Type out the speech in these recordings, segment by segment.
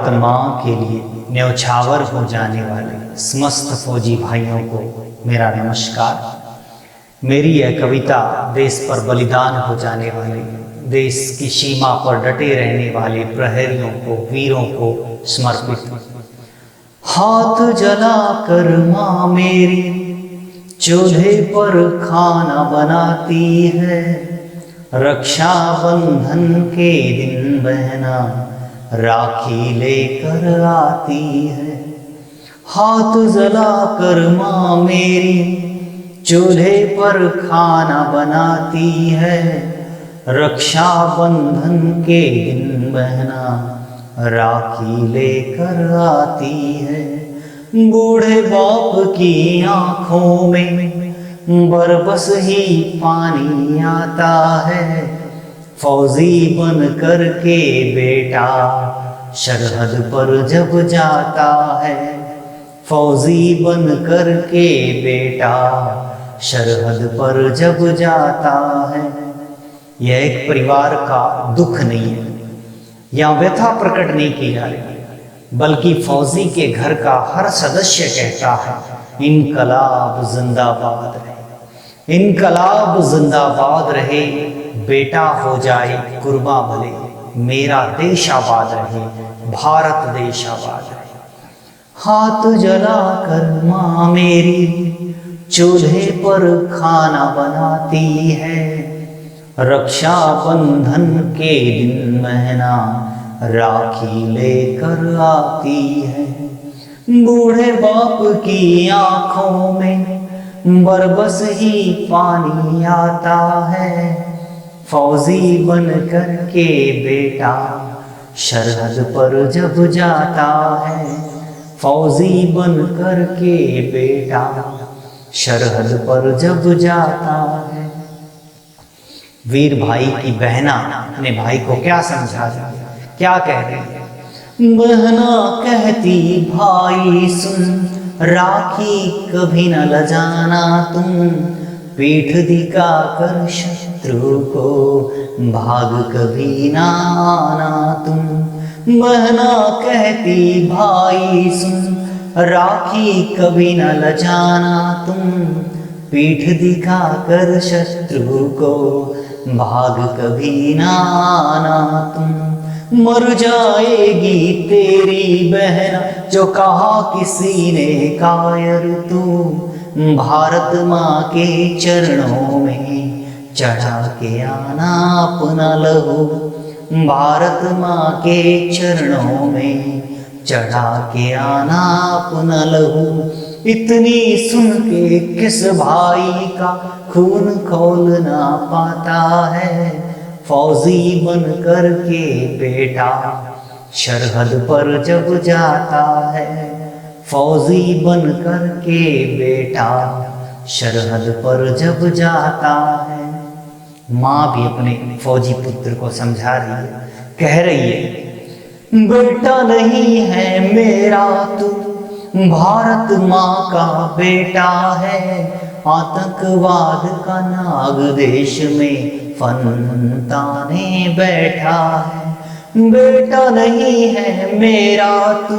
भारत माँ के लिए न्यौछावर हो जाने वाले समस्त फौजी भाइयों को मेरा नमस्कार। मेरी यह कविता देश पर बलिदान हो जाने वाले, देश की सीमा पर डटे रहने वाले प्रहरियों को, वीरों को समर्पित। हाथ जलाकर माँ मेरी चूल्हे पर खाना बनाती है, रक्षा बंधन के दिन बहना राखी लेकर आती है। हाथ जलाकर माँ मेरी चूल्हे पर खाना बनाती है, रक्षा बंधन के दिन बहना राखी लेकर आती है। बूढ़े बाप की आंखों में बरबस ही पानी आता है, फौजी बन कर के बेटा सरहद पर जब जाता है, फौजी बन कर के बेटा सरहद पर जब जाता है। यह एक परिवार का दुख नहीं है या व्यथा प्रकट नहीं की जा रही, बल्कि फौजी के घर का हर सदस्य कहता है इनकलाब जिंदाबाद रहे, इनकलाब जिंदाबाद रहे, बेटा हो जाए कुर्बा भले, मेरा देश आबाद रहे, भारत देश आबाद रहे। हाथ जलाकर माँ मेरी चूल्हे पर खाना बनाती है, रक्षा बंधन के दिन बहना राखी लेकर आती है। बूढ़े बाप की आंखों में बरबस ही पानी आता है, फौजी बन कर के बेटा सरहद पर जब जाता है, फौजी बन कर के बेटा सरहद पर जब जाता है। वीर भाई की बहना अपने भाई को क्या समझा रही है, क्या कह रही है? बहना कहती भाई सुन, राखी कभी न लजाना तुम, पीठ दिखा कर शत्रु को भाग कभी ना आना तुम। बहना कहती भाई सुन, राखी कभी न लजाना तुम, पीठ दिखा कर शत्रु को भाग कभी ना आना तुम। मर जाएगी तेरी बहन जो कहा किसी ने कायर तू, भारत माँ के चरणों में चढ़ा के आना अपना लहू, भारत माँ के चरणों में चढ़ा के आना अपना लहू। इतनी सुन के किस भाई का खून खौल ना पाता है, फौजी बन कर के बेटा सरहद पर जब जाता है, फौजी बन कर के बेटा सरहद पर जब जाता है। माँ भी अपने फौजी पुत्र को समझा रही है, कह रही है बेटा नहीं है मेरा तू, भारत माँ का बेटा है, आतंकवाद का नाग देश में फनताने बैठा है। बेटा नहीं है मेरा तू,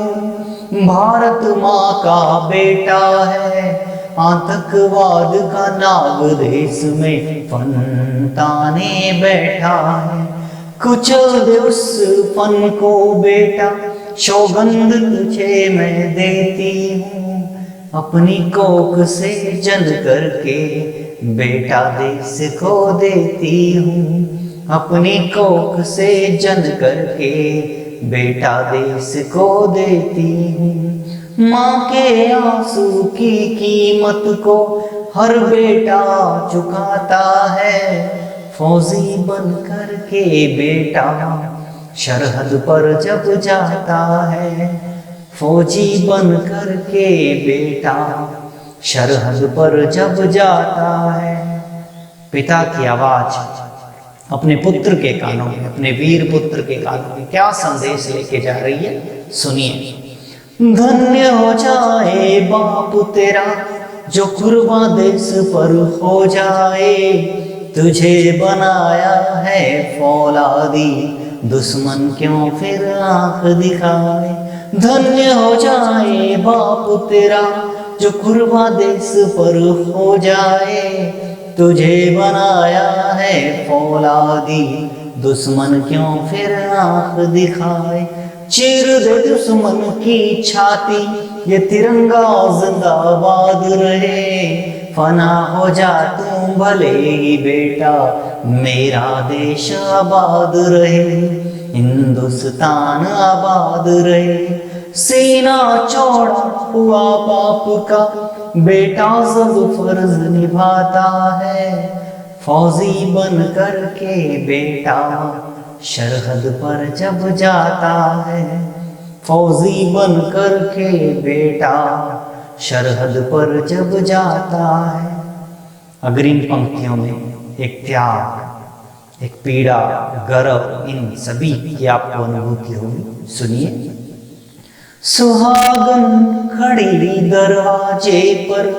भारत माँ का बेटा है, आतंकवाद का नाग देश में फनताने बैठा है। कुचल दे उस फन को बेटा, सौगंध तुझे मैं देती हूँ, अपनी कोख से जन करके बेटा देश को देती हूँ, अपनी कोख से जन करके बेटा देश को देती हूँ। माँ के आंसू की कीमत को हर बेटा चुकाता है, फौजी बन कर के बेटा सरहद पर जब जाता है, फौजी बन कर के बेटा सरहद पर जब जाता है। पिता की आवाज अपने पुत्र के कानों में, अपने वीर पुत्र के कानों में क्या संदेश लेके जा रही है, सुनिए। धन्य हो जाए बाप तेरा जो कुर्बान देश पर हो जाए, तुझे बनाया है फौलादी दुश्मन क्यों फिर आंख दिखाए। धन्य हो जाए बाप तेरा जो कुर्बा देश पर हो जाए। तुझे बनाया है फौलादी, दुश्मन क्यों फिर आंख दिखाए। चीर दे दुश्मन की छाती, ये तिरंगा जिंदाबाद रहे। फना हो जा तू भले ही बेटा, मेरा देश आबाद रहे। हिंदुस्तान आबाद रहे। सीना चौड़ा हुआ बाप का, बेटा सब फर्ज निभाता है। फौजी बन कर के बेटा सरहद पर जब जाता है। फौजी बन कर के बेटा सरहद पर जब जाता है। अग्रिम पंक्तियों में एक त्याग, एक पीड़ा, गर्व, इन सभी की आपको अनुभूति होगी। सुनिए। सुहागन खड़ी दरवाजे पर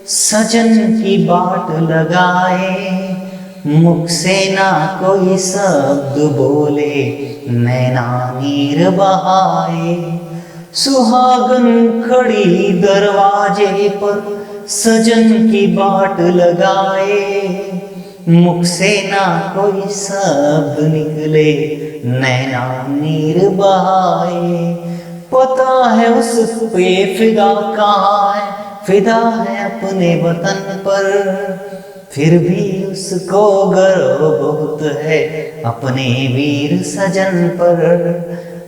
सजन की बाट लगाए। मुख से ना कोई शब्द बोले, नैना नीर बहाए। सुहागन खड़ी दरवाजे पर सजन की बाट लगाए। मुख से ना कोई शब्द निकले, नैना नीर बहाए। पता है उस पे फिदा कहाँ है, फिदा है अपने वतन पर। फिर भी उसको गर्व बहुत है अपने वीर सजन पर।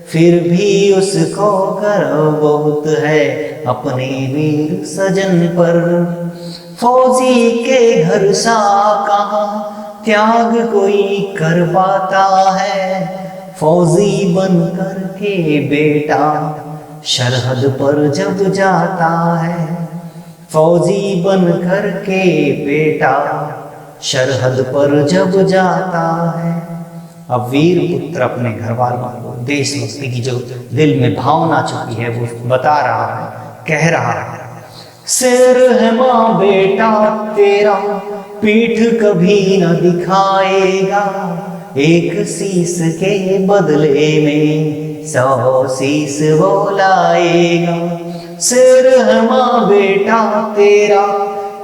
फिर भी उसको गर्व बहुत है अपने वीर सजन पर। फौजी के घर सा कहाँ त्याग कोई कर पाता है। फौजी बन कर के बेटा सरहद पर जब जाता है। फौजी बन कर के बेटा सरहद पर जब जाता है। अब वीर पुत्र अपने घर वालों को देशभक्ति की जो दिल में भावना छुपी है वो बता रहा है, कह रहा है। शेर है माँ बेटा तेरा, पीठ कभी न दिखाएगा। एक शीश के बदले में 100 शीश वो लाएगा। शेर है माँ बेटा तेरा,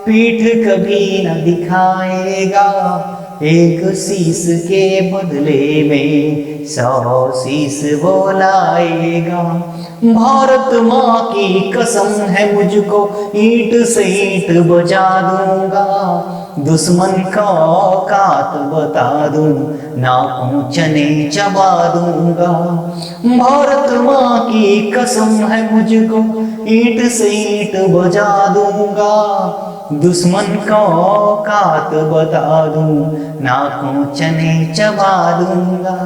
पीठ कभी न दिखाएगा। एक शीश के बदले में 100 शीश वो लाएगा। भारत माँ की कसम है मुझको, ईंट से ईंट बजा दूंगा। दुश्मन का औकात बता दूं, नाकों चने चबा दूंगा। भारत माँ की कसम है मुझको, ईंट से ईंट बजा दूंगा। दुश्मन का औकात बता दूं, नाकों चने चबा दूंगा।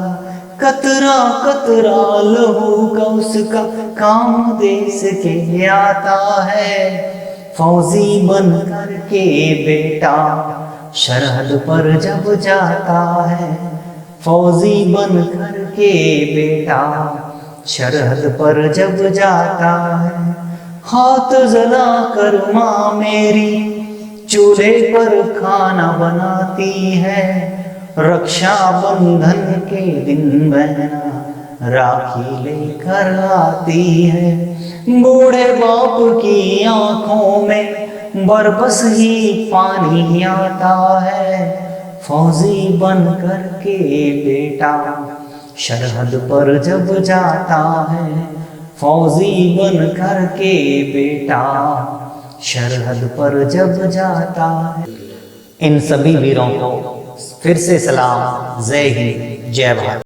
कतरा कतरा लहू का उसका काम देश के आता है। फौजी बन कर के बेटा सरहद पर जब जाता है। फौजी बन कर के बेटा सरहद पर जब जाता है। हाथ जला कर माँ मेरी चूल्हे पर खाना बनाती है। रक्षा बंधन के दिन बहना राखी लेकर आती है। बूढ़े बाप की आंखों में बरबस ही पानी आता है। फौजी बन कर के बेटा सरहद पर जब जाता है। फौजी बन कर के बेटा सरहद पर जब जाता है। इन सभी वीरों को फिर से सलाम, जय हिंद, जय भारत।